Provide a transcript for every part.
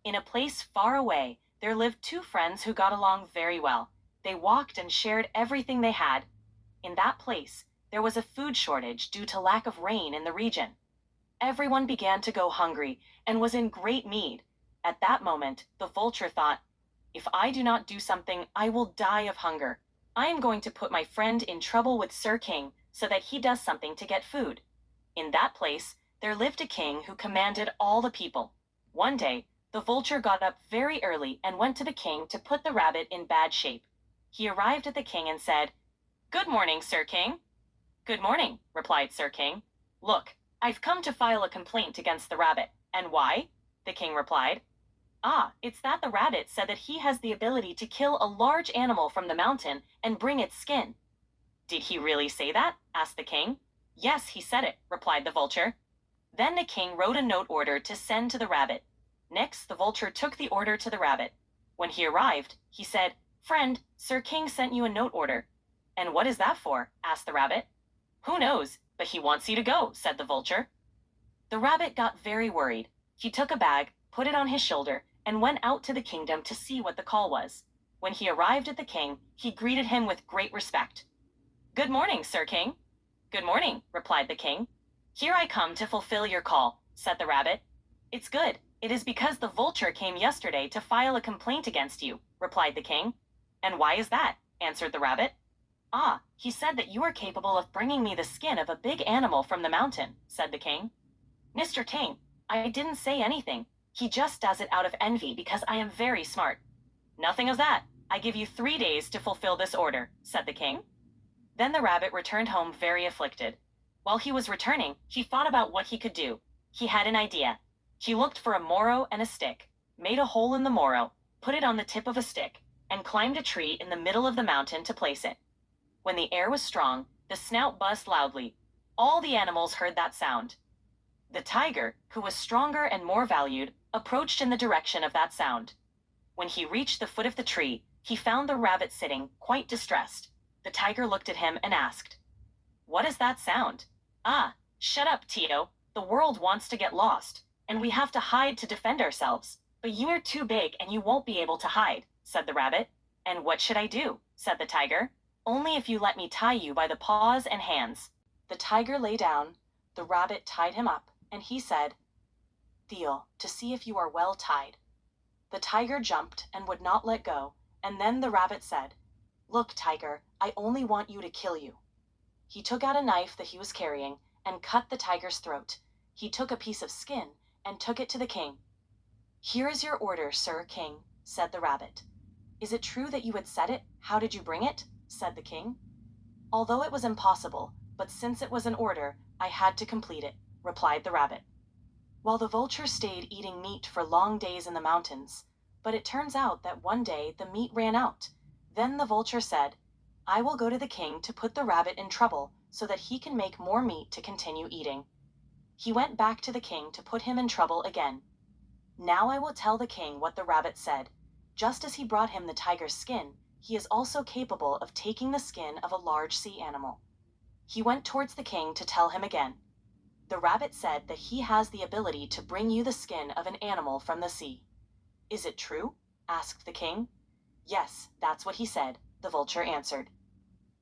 In a place far away, there lived two friends who got along very well. They walked and shared everything they had. In that place, there was a food shortage due to lack of rain in the region. Everyone began to go hungry and was in great need. At that moment, the vulture thought, "If I do not do something, I will die of hunger. I am going to put my friend in trouble with Sir King so that he does something to get food." In that place, there lived a king who commanded all the people. One day, the vulture got up very early and went to the king to put the rabbit in bad shape. He arrived at the king and said, "Good morning, Sir King." "Good morning," replied Sir King. "Look, I've come to file a complaint against the rabbit." "And why?" the king replied. "Ah, it's that the rabbit said that he has the ability to kill a large animal from the mountain and bring its skin." "Did he really say that?" asked the king. "Yes, he said it," replied the vulture. Then the king wrote a note order to send to the rabbit. Next, the vulture took the order to the rabbit. When he arrived, he said, "Friend, Sir King sent you a note order." "And what is that for?" asked the rabbit. "Who knows, but he wants you to go," said the vulture. The rabbit got very worried. He took a bag, put it on his shoulder, and went out to the kingdom to see what the call was. When he arrived at the king, he greeted him with great respect. "Good morning, Sir King." "Good morning," replied the king. "Here I come to fulfill your call," said the rabbit. "It's good. It is because the vulture came yesterday to file a complaint against you," replied the king. "And why is that?" answered the rabbit. "Ah, he said that you are capable of bringing me the skin of a big animal from the mountain," said the king. "Mr. King, I didn't say anything. He just does it out of envy because I am very smart." "Nothing of that. I give you 3 days to fulfill this order," said the king. Then the rabbit returned home very afflicted. While he was returning, he thought about what he could do. He had an idea. He looked for a moro and a stick, made a hole in the moro, put it on the tip of a stick, and climbed a tree in the middle of the mountain to place it. When the air was strong, the snout buzzed loudly. All the animals heard that sound. The tiger, who was stronger and more valued, approached in the direction of that sound. When he reached the foot of the tree, he found the rabbit sitting, quite distressed. The tiger looked at him and asked, "What is that sound?" "Ah, shut up, Tio. The world wants to get lost, and we have to hide to defend ourselves. But you are too big and you won't be able to hide," said the rabbit. "And what should I do?" said the tiger. "Only if you let me tie you by the paws and hands." The tiger lay down, the rabbit tied him up, and he said, "Theo, to see if you are well tied." The tiger jumped and would not let go, and then the rabbit said, "Look, tiger, I only want you to kill you." He took out a knife that he was carrying and cut the tiger's throat. He took a piece of skin and took it to the king. "Here is your order, Sir King," said the rabbit. "Is it true that you had said it? How did you bring it?" said the king. "Although it was impossible, but since it was an order, I had to complete it," replied the rabbit. While the vulture stayed eating meat for long days in the mountains, but it turns out that one day the meat ran out. Then the vulture said, "I will go to the king to put the rabbit in trouble so that he can make more meat to continue eating." He went back to the king to put him in trouble again. Now I will tell the king what the rabbit said. Just as he brought him the tiger's skin, he is also capable of taking the skin of a large sea animal. He went towards the king to tell him again. The rabbit said that he has the ability to bring you the skin of an animal from the sea. "Is it true?" asked the king. "Yes, that's what he said," the vulture answered.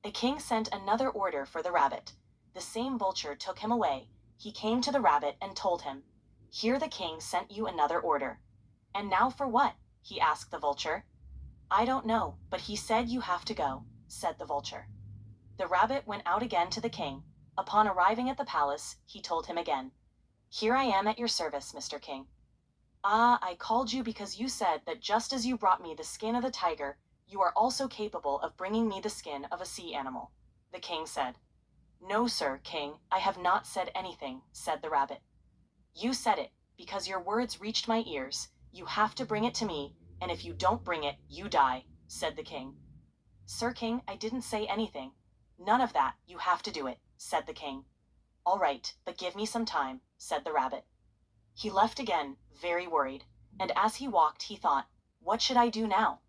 The king sent another order for the rabbit. The same vulture took him away. He came to the rabbit and told him, "Here the king sent you another order." "And now for what?" he asked the vulture. "I don't know, but he said you have to go," said the vulture. The rabbit went out again to the king. Upon arriving at the palace, he told him again, "Here I am at your service, Mr. King." "Ah, I called you because you said that just as you brought me the skin of the tiger, you are also capable of bringing me the skin of a sea animal," the king said. "No, Sir King, I have not said anything," said the rabbit. "You said it, because your words reached my ears. You have to bring it to me, and if you don't bring it, you die," said the king. "Sir King, I didn't say anything." "None of that, you have to do it," said the king. "All right, but give me some time," said the rabbit. He left again, very worried, and as he walked he thought, "What should I do now?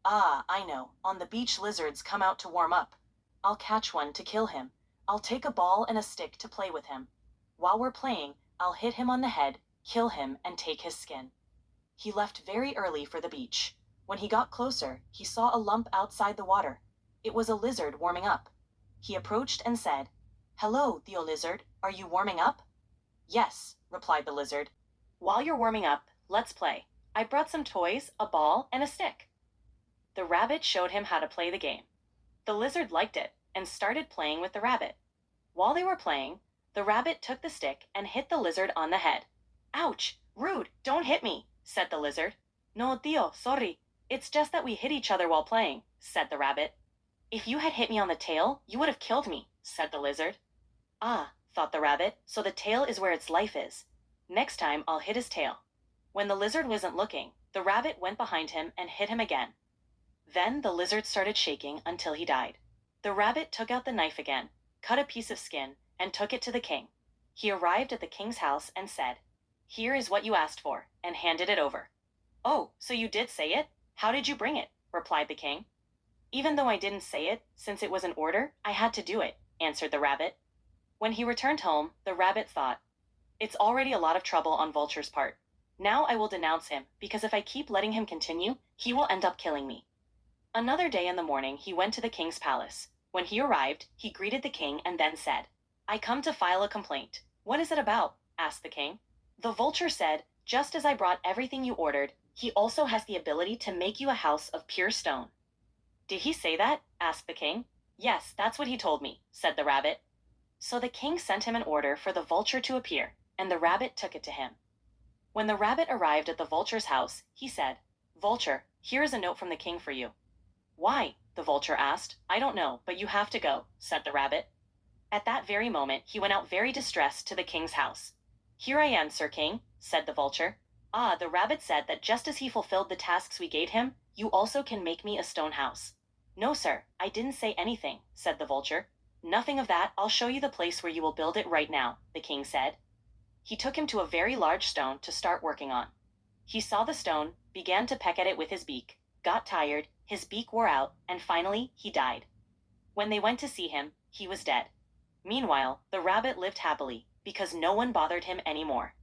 Ah, I know, on the beach lizards come out to warm up. I'll catch one to kill him. I'll take a ball and a stick to play with him. While we're playing, I'll hit him on the head, kill him, and take his skin." He left very early for the beach. When he got closer, he saw a lump outside the water. It was a lizard warming up. He approached and said, "Hello, Theo Lizard, are you warming up?" "Yes," replied the lizard. "While you're warming up, let's play. I brought some toys, a ball, and a stick." The rabbit showed him how to play the game. The lizard liked it and started playing with the rabbit. While they were playing, the rabbit took the stick and hit the lizard on the head. "Ouch! Rude! Don't hit me," said the lizard. "No, Theo, sorry. It's just that we hit each other while playing," said the rabbit. "If you had hit me on the tail, you would have killed me," said the lizard. "Ah," thought the rabbit, "so the tail is where its life is. Next time I'll hit his tail." When the lizard wasn't looking, the rabbit went behind him and hit him again. Then the lizard started shaking until he died. The rabbit took out the knife again, cut a piece of skin, and took it to the king. He arrived at the king's house and said, "Here is what you asked for," and handed it over. "Oh, so you did say it? How did you bring it?" replied the king. "Even though I didn't say it, since it was an order, I had to do it," answered the rabbit. When he returned home, the rabbit thought, "It's already a lot of trouble on Vulture's part. Now I will denounce him, because if I keep letting him continue, he will end up killing me." Another day in the morning, he went to the king's palace. When he arrived, he greeted the king and then said, "I come to file a complaint." "What is it about?" asked the king. "The vulture said, just as I brought everything you ordered, he also has the ability to make you a house of pure stone." "Did he say that?" asked the king. "Yes, that's what he told me," said the rabbit. So the king sent him an order for the vulture to appear, and the rabbit took it to him. When the rabbit arrived at the vulture's house, he said, "Vulture, here is a note from the king for you." "Why?" the vulture asked. "I don't know, but you have to go," said the rabbit. At that very moment, he went out very distressed to the king's house. "Here I am, Sir King," said the vulture. "Ah, the rabbit said that just as he fulfilled the tasks we gave him, you also can make me a stone house." "No, sir, I didn't say anything," said the vulture. "Nothing of that. I'll show you the place where you will build it right now," the king said. He took him to a very large stone to start working on. He saw the stone, began to peck at it with his beak, got tired, his beak wore out, and finally he died. When they went to see him, he was dead. Meanwhile, the rabbit lived happily, because no one bothered him anymore.